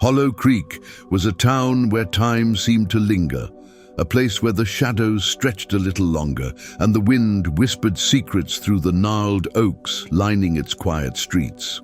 Hollow Creek was a town where time seemed to linger, a place where the shadows stretched a little longer and the wind whispered secrets through the gnarled oaks lining its quiet streets.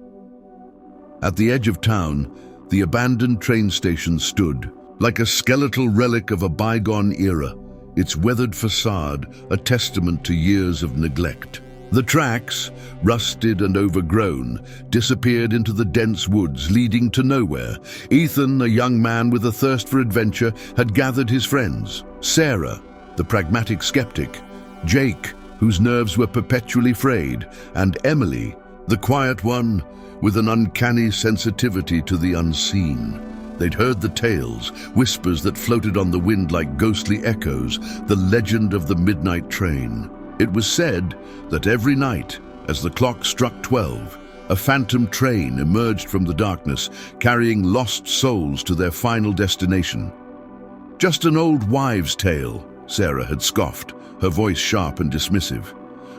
At the edge of town, the abandoned train station stood, like a skeletal relic of a bygone era, its weathered facade a testament to years of neglect. The tracks, rusted and overgrown, disappeared into the dense woods leading to nowhere. Ethan, a young man with a thirst for adventure, had gathered his friends. Sarah, the pragmatic skeptic, Jake, whose nerves were perpetually frayed, and Emily, the quiet one, with an uncanny sensitivity to the unseen. They'd heard the tales, whispers that floated on the wind like ghostly echoes, the legend of the midnight train. It was said that every night, as the clock struck 12, a phantom train emerged from the darkness, carrying lost souls to their final destination. Just an old wives' tale, Sarah had scoffed, her voice sharp and dismissive.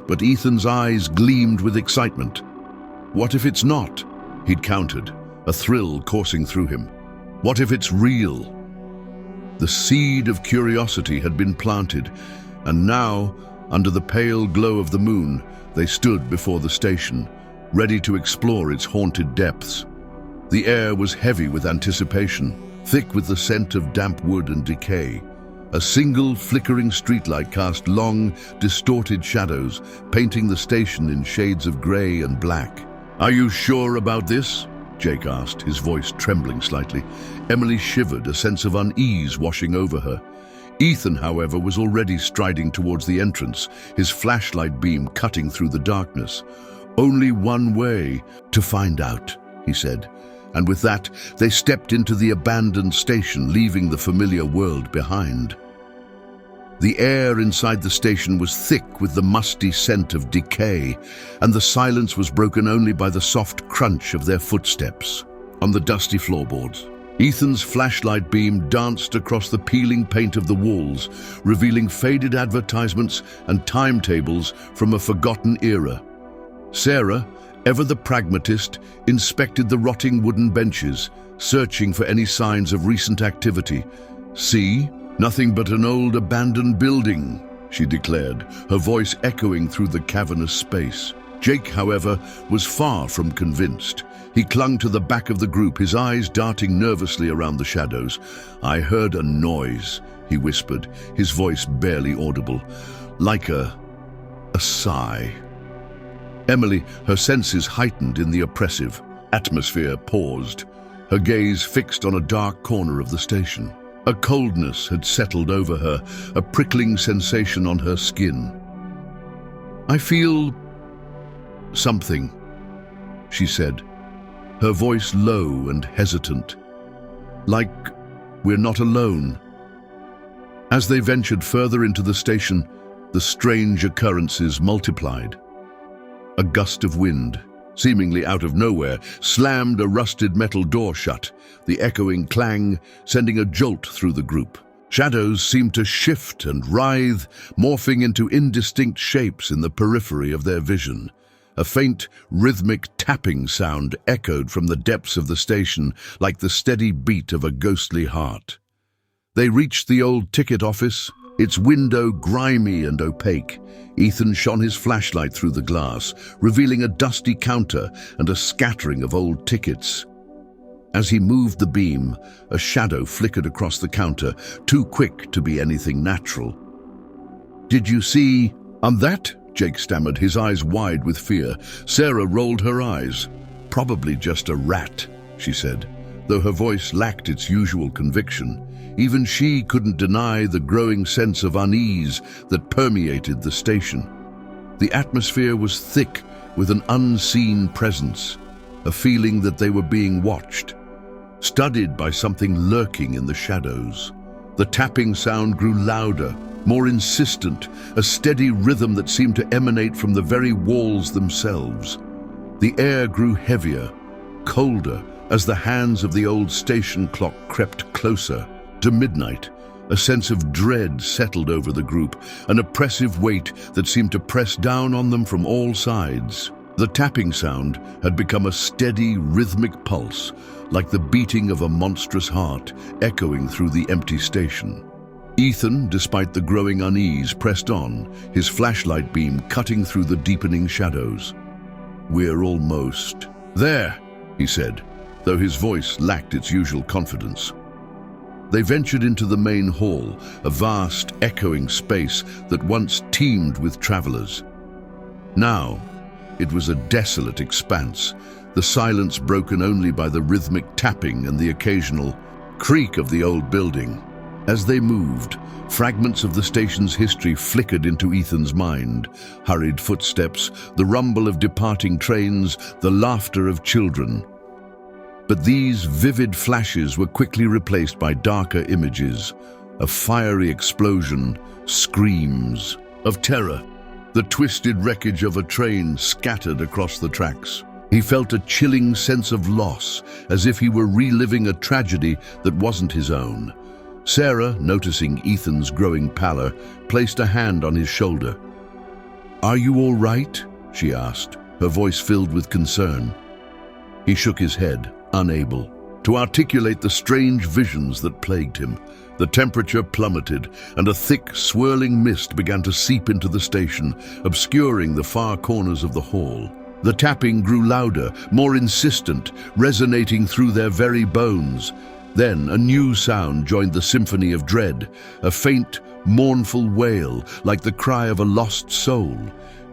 But Ethan's eyes gleamed with excitement. What if it's not? He'd countered, a thrill coursing through him. What if it's real? The seed of curiosity had been planted, and now, under the pale glow of the moon, they stood before the station, ready to explore its haunted depths. The air was heavy with anticipation, thick with the scent of damp wood and decay. A single flickering streetlight cast long, distorted shadows, painting the station in shades of grey and black. "Are you sure about this?" Jake asked, his voice trembling slightly. Emily shivered, a sense of unease washing over her. Ethan, however, was already striding towards the entrance, his flashlight beam cutting through the darkness. "Only one way to find out," he said. And with that, they stepped into the abandoned station, leaving the familiar world behind. The air inside the station was thick with the musty scent of decay, and the silence was broken only by the soft crunch of their footsteps on the dusty floorboards. Ethan's flashlight beam danced across the peeling paint of the walls, revealing faded advertisements and timetables from a forgotten era. Sarah, ever the pragmatist, inspected the rotting wooden benches, searching for any signs of recent activity. "See? Nothing but an old abandoned building," she declared, her voice echoing through the cavernous space. Jake, however, was far from convinced. He clung to the back of the group, his eyes darting nervously around the shadows. "I heard a noise," he whispered, his voice barely audible, like a sigh. Emily, her senses heightened in the oppressive atmosphere, paused, her gaze fixed on a dark corner of the station. A coldness had settled over her, a prickling sensation on her skin. "I feel something," she said, her voice low and hesitant, "like we're not alone." As they ventured further into the station, the strange occurrences multiplied. A gust of wind, seemingly out of nowhere, slammed a rusted metal door shut, the echoing clang sending a jolt through the group. Shadows seemed to shift and writhe, morphing into indistinct shapes in the periphery of their vision. A faint, rhythmic tapping sound echoed from the depths of the station like the steady beat of a ghostly heart. They reached the old ticket office, its window grimy and opaque. Ethan shone his flashlight through the glass, revealing a dusty counter and a scattering of old tickets. As he moved the beam, a shadow flickered across the counter, too quick to be anything natural. "Did you see that?" Jake stammered, his eyes wide with fear. Sarah rolled her eyes. "Probably just a rat," she said, though her voice lacked its usual conviction. Even she couldn't deny the growing sense of unease that permeated the station. The atmosphere was thick with an unseen presence, a feeling that they were being watched, studied by something lurking in the shadows. The tapping sound grew louder, more insistent, a steady rhythm that seemed to emanate from the very walls themselves. The air grew heavier, colder, as the hands of the old station clock crept closer. To midnight, a sense of dread settled over the group, an oppressive weight that seemed to press down on them from all sides. The tapping sound had become a steady, rhythmic pulse, like the beating of a monstrous heart echoing through the empty station. Ethan, despite the growing unease, pressed on, his flashlight beam cutting through the deepening shadows. "We're almost there," he said, though his voice lacked its usual confidence. They ventured into the main hall, a vast, echoing space that once teemed with travelers. Now, it was a desolate expanse, the silence broken only by the rhythmic tapping and the occasional creak of the old building. As they moved, fragments of the station's history flickered into Ethan's mind. Hurried footsteps, the rumble of departing trains, the laughter of children. But these vivid flashes were quickly replaced by darker images, a fiery explosion, screams of terror, the twisted wreckage of a train scattered across the tracks. He felt a chilling sense of loss, as if he were reliving a tragedy that wasn't his own. Sarah, noticing Ethan's growing pallor, placed a hand on his shoulder. "Are you all right?" she asked, her voice filled with concern. He shook his head, unable to articulate the strange visions that plagued him. The temperature plummeted, and a thick, swirling mist began to seep into the station, obscuring the far corners of the hall. The tapping grew louder, more insistent, resonating through their very bones. Then a new sound joined the symphony of dread, a faint, mournful wail, like the cry of a lost soul.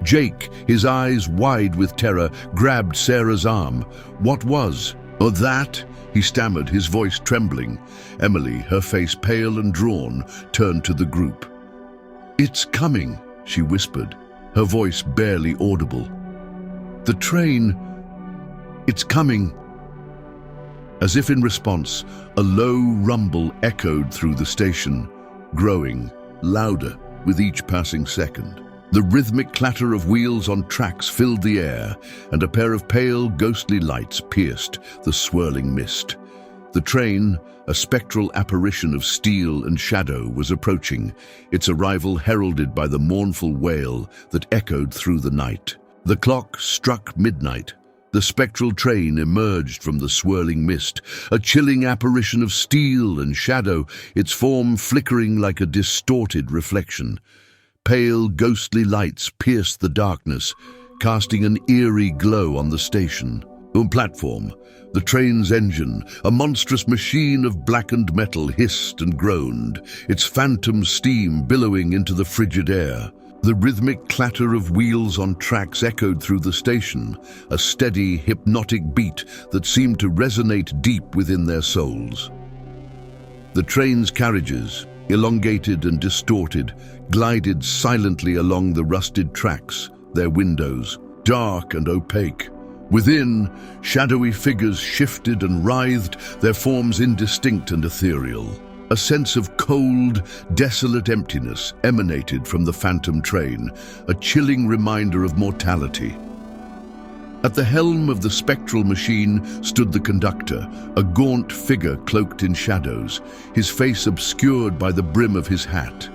Jake, his eyes wide with terror, grabbed Sarah's arm. "What was? Oh, that?" he stammered, his voice trembling. Emily, her face pale and drawn, turned to the group. "It's coming," she whispered, her voice barely audible. "The train, it's coming." As if in response, a low rumble echoed through the station, growing louder with each passing second. The rhythmic clatter of wheels on tracks filled the air, and a pair of pale, ghostly lights pierced the swirling mist. The train, a spectral apparition of steel and shadow, was approaching, its arrival heralded by the mournful wail that echoed through the night. The clock struck midnight. The spectral train emerged from the swirling mist, a chilling apparition of steel and shadow, its form flickering like a distorted reflection. Pale, ghostly lights pierced the darkness, casting an eerie glow on the station. On the platform, the train's engine, a monstrous machine of blackened metal, hissed and groaned, its phantom steam billowing into the frigid air. The rhythmic clatter of wheels on tracks echoed through the station, a steady, hypnotic beat that seemed to resonate deep within their souls. The train's carriages, elongated and distorted, glided silently along the rusted tracks, their windows dark and opaque. Within, shadowy figures shifted and writhed, their forms indistinct and ethereal. A sense of cold, desolate emptiness emanated from the phantom train, a chilling reminder of mortality. At the helm of the spectral machine stood the conductor, a gaunt figure cloaked in shadows, his face obscured by the brim of his hat.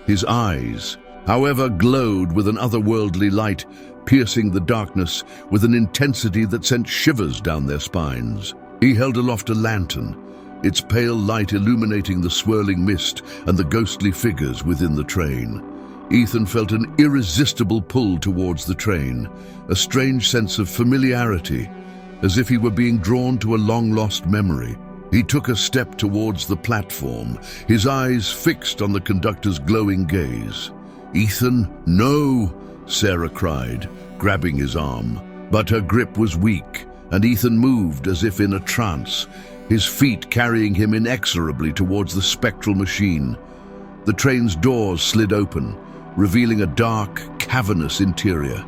His eyes, however, glowed with an otherworldly light, piercing the darkness with an intensity that sent shivers down their spines. He held aloft a lantern, its pale light illuminating the swirling mist and the ghostly figures within the train. Ethan felt an irresistible pull towards the train, a strange sense of familiarity, as if he were being drawn to a long-lost memory. He took a step towards the platform, his eyes fixed on the conductor's glowing gaze. "Ethan, no!" Sarah cried, grabbing his arm. But her grip was weak, and Ethan moved as if in a trance, his feet carrying him inexorably towards the spectral machine. The train's doors slid open, revealing a dark, cavernous interior.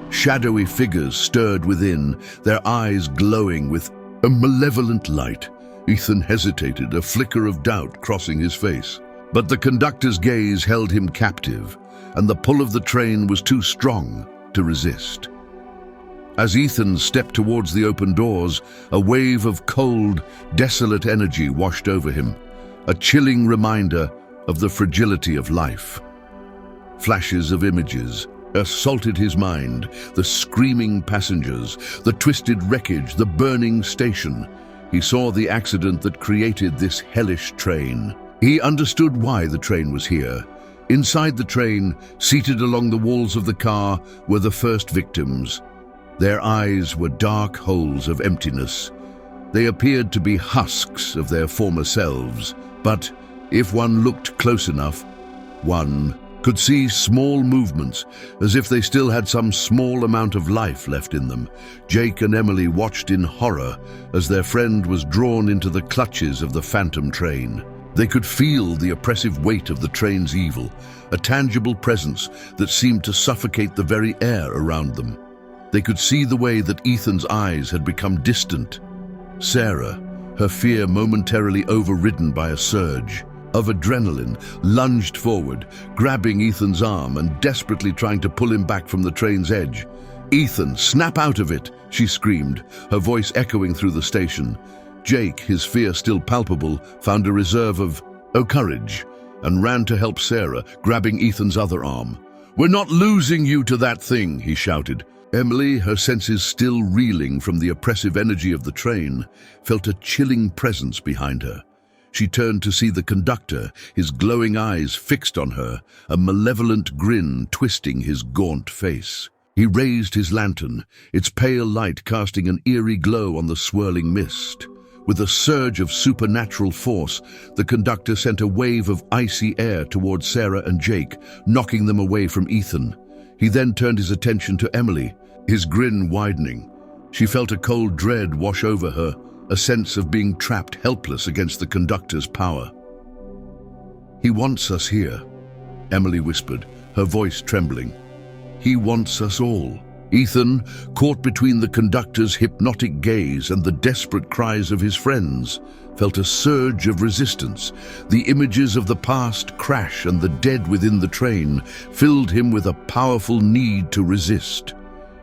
Shadowy figures stirred within, their eyes glowing with a malevolent light. Ethan hesitated, a flicker of doubt crossing his face. But the conductor's gaze held him captive, and the pull of the train was too strong to resist. As Ethan stepped towards the open doors, a wave of cold, desolate energy washed over him, a chilling reminder of the fragility of life. Flashes of images, assaulted his mind. The screaming passengers, the twisted wreckage, the burning station. He saw the accident that created this hellish train. He understood why the train was here. Inside the train, seated along the walls of the car, were the first victims. Their eyes were dark holes of emptiness. They appeared to be husks of their former selves, but if one looked close enough, one could see small movements, as if they still had some small amount of life left in them. Jake and Emily watched in horror as their friend was drawn into the clutches of the phantom train. They could feel the oppressive weight of the train's evil, a tangible presence that seemed to suffocate the very air around them. They could see the way that Ethan's eyes had become distant. Sarah, her fear momentarily overridden by a surge of adrenaline, lunged forward, grabbing Ethan's arm and desperately trying to pull him back from the train's edge. "Ethan, snap out of it!" she screamed, her voice echoing through the station. Jake, his fear still palpable, found a reserve of courage and ran to help Sarah, grabbing Ethan's other arm. "We're not losing you to that thing," he shouted. Emily, her senses still reeling from the oppressive energy of the train, felt a chilling presence behind her. She turned to see the conductor, his glowing eyes fixed on her, a malevolent grin twisting his gaunt face. He raised his lantern, its pale light casting an eerie glow on the swirling mist. With a surge of supernatural force, the conductor sent a wave of icy air towards Sarah and Jake, knocking them away from Ethan. He then turned his attention to Emily, his grin widening. She felt a cold dread wash over her, a sense of being trapped helpless against the conductor's power. "He wants us here," Emily whispered, her voice trembling. "He wants us all." Ethan, caught between the conductor's hypnotic gaze and the desperate cries of his friends, felt a surge of resistance. The images of the past crash and the dead within the train filled him with a powerful need to resist.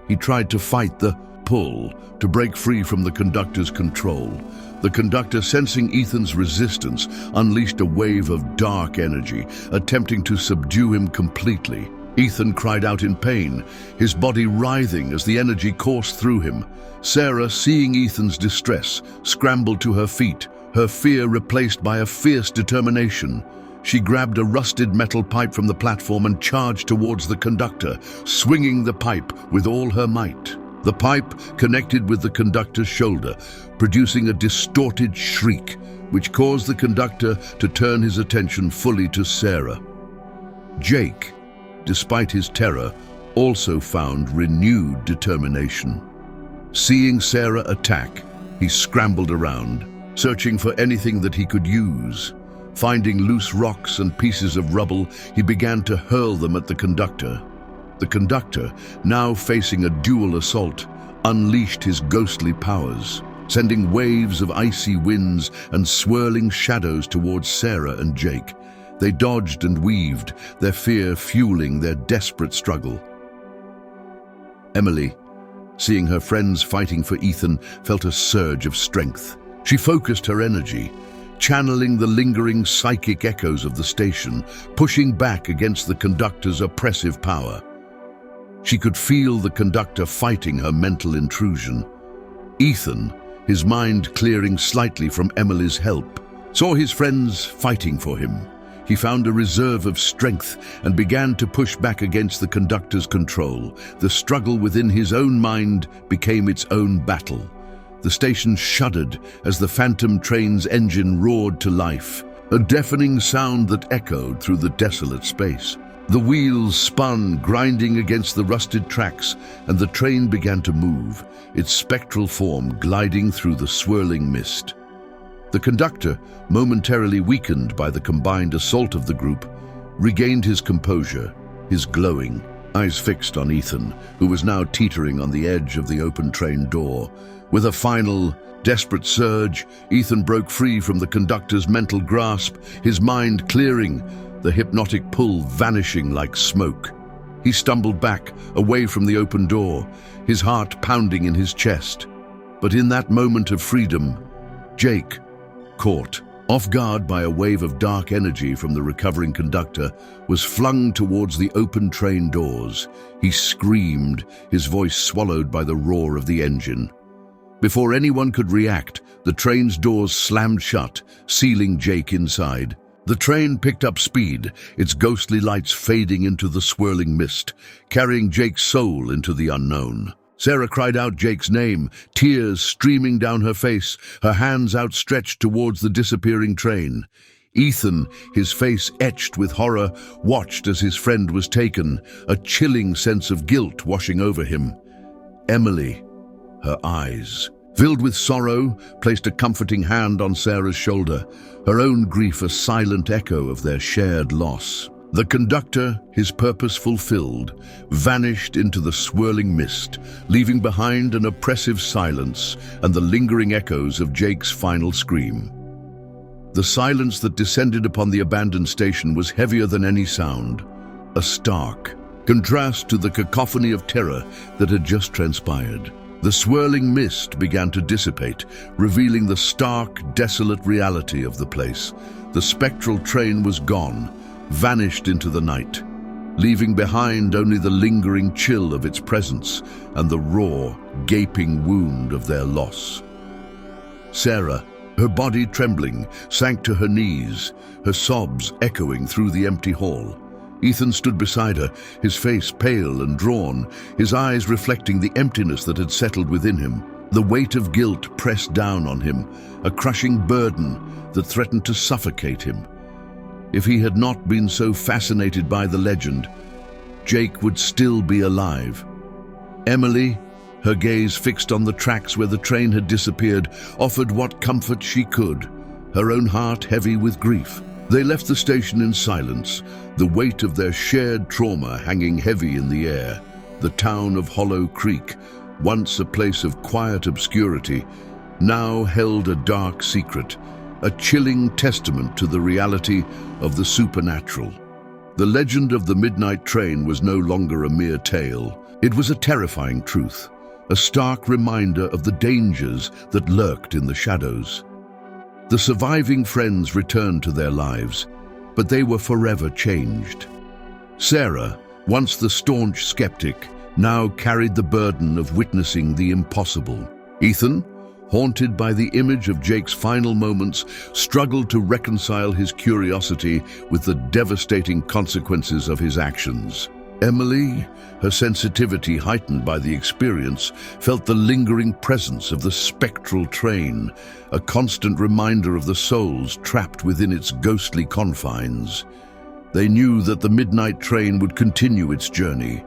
He tried to fight the pull, to break free from the conductor's control. The conductor, sensing Ethan's resistance, unleashed a wave of dark energy, attempting to subdue him completely. Ethan cried out in pain, his body writhing as the energy coursed through him. Sarah, seeing Ethan's distress, scrambled to her feet, her fear replaced by a fierce determination. She grabbed a rusted metal pipe from the platform and charged towards the conductor, swinging the pipe with all her might. The pipe connected with the conductor's shoulder, producing a distorted shriek, which caused the conductor to turn his attention fully to Sarah. Jake, despite his terror, also found renewed determination. Seeing Sarah attack, he scrambled around, searching for anything that he could use. Finding loose rocks and pieces of rubble, he began to hurl them at the conductor. The conductor, now facing a dual assault, unleashed his ghostly powers, sending waves of icy winds and swirling shadows towards Sarah and Jake. They dodged and weaved, their fear fueling their desperate struggle. Emily, seeing her friends fighting for Ethan, felt a surge of strength. She focused her energy, channeling the lingering psychic echoes of the station, pushing back against the conductor's oppressive power. She could feel the conductor fighting her mental intrusion. Ethan, his mind clearing slightly from Emily's help, saw his friends fighting for him. He found a reserve of strength and began to push back against the conductor's control. The struggle within his own mind became its own battle. The station shuddered as the phantom train's engine roared to life, a deafening sound that echoed through the desolate space. The wheels spun, grinding against the rusted tracks, and the train began to move, its spectral form gliding through the swirling mist. The conductor, momentarily weakened by the combined assault of the group, regained his composure, his glowing eyes fixed on Ethan, who was now teetering on the edge of the open train door. With a final, desperate surge, Ethan broke free from the conductor's mental grasp, his mind clearing, the hypnotic pull vanishing like smoke. He stumbled back, away from the open door, his heart pounding in his chest. But in that moment of freedom, Jake, caught Off guard by a wave of dark energy from the recovering conductor, was flung towards the open train doors. He screamed, his voice swallowed by the roar of the engine. Before anyone could react, the train's doors slammed shut, sealing Jake inside. The train picked up speed, its ghostly lights fading into the swirling mist, carrying Jake's soul into the unknown. Sarah cried out Jake's name, tears streaming down her face, her hands outstretched towards the disappearing train. Ethan, his face etched with horror, watched as his friend was taken, a chilling sense of guilt washing over him. Emily, her eyes filled with sorrow, placed a comforting hand on Sarah's shoulder, her own grief a silent echo of their shared loss. The conductor, his purpose fulfilled, vanished into the swirling mist, leaving behind an oppressive silence and the lingering echoes of Jake's final scream. The silence that descended upon the abandoned station was heavier than any sound, a stark contrast to the cacophony of terror that had just transpired. The swirling mist began to dissipate, revealing the stark, desolate reality of the place. The spectral train was gone, vanished into the night, leaving behind only the lingering chill of its presence and the raw, gaping wound of their loss. Sarah, her body trembling, sank to her knees, her sobs echoing through the empty hall. Ethan stood beside her, his face pale and drawn, his eyes reflecting the emptiness that had settled within him. The weight of guilt pressed down on him, a crushing burden that threatened to suffocate him. If he had not been so fascinated by the legend, Jake would still be alive. Emily, her gaze fixed on the tracks where the train had disappeared, offered what comfort she could, her own heart heavy with grief. They left the station in silence, the weight of their shared trauma hanging heavy in the air. The town of Hollow Creek, once a place of quiet obscurity, now held a dark secret, a chilling testament to the reality of the supernatural. The legend of the midnight train was no longer a mere tale. It was a terrifying truth, a stark reminder of the dangers that lurked in the shadows. The surviving friends returned to their lives, but they were forever changed. Sarah, once the staunch skeptic, now carried the burden of witnessing the impossible. Ethan, haunted by the image of Jake's final moments, struggled to reconcile his curiosity with the devastating consequences of his actions. Emily, her sensitivity heightened by the experience, felt the lingering presence of the spectral train, a constant reminder of the souls trapped within its ghostly confines. They knew that the midnight train would continue its journey,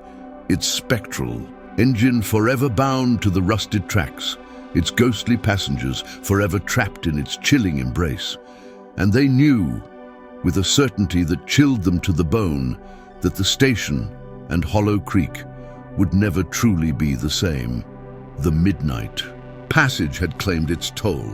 its spectral engine forever bound to the rusted tracks, its ghostly passengers forever trapped in its chilling embrace. And they knew, with a certainty that chilled them to the bone, that the station and Hollow Creek would never truly be the same. The midnight passage had claimed its toll.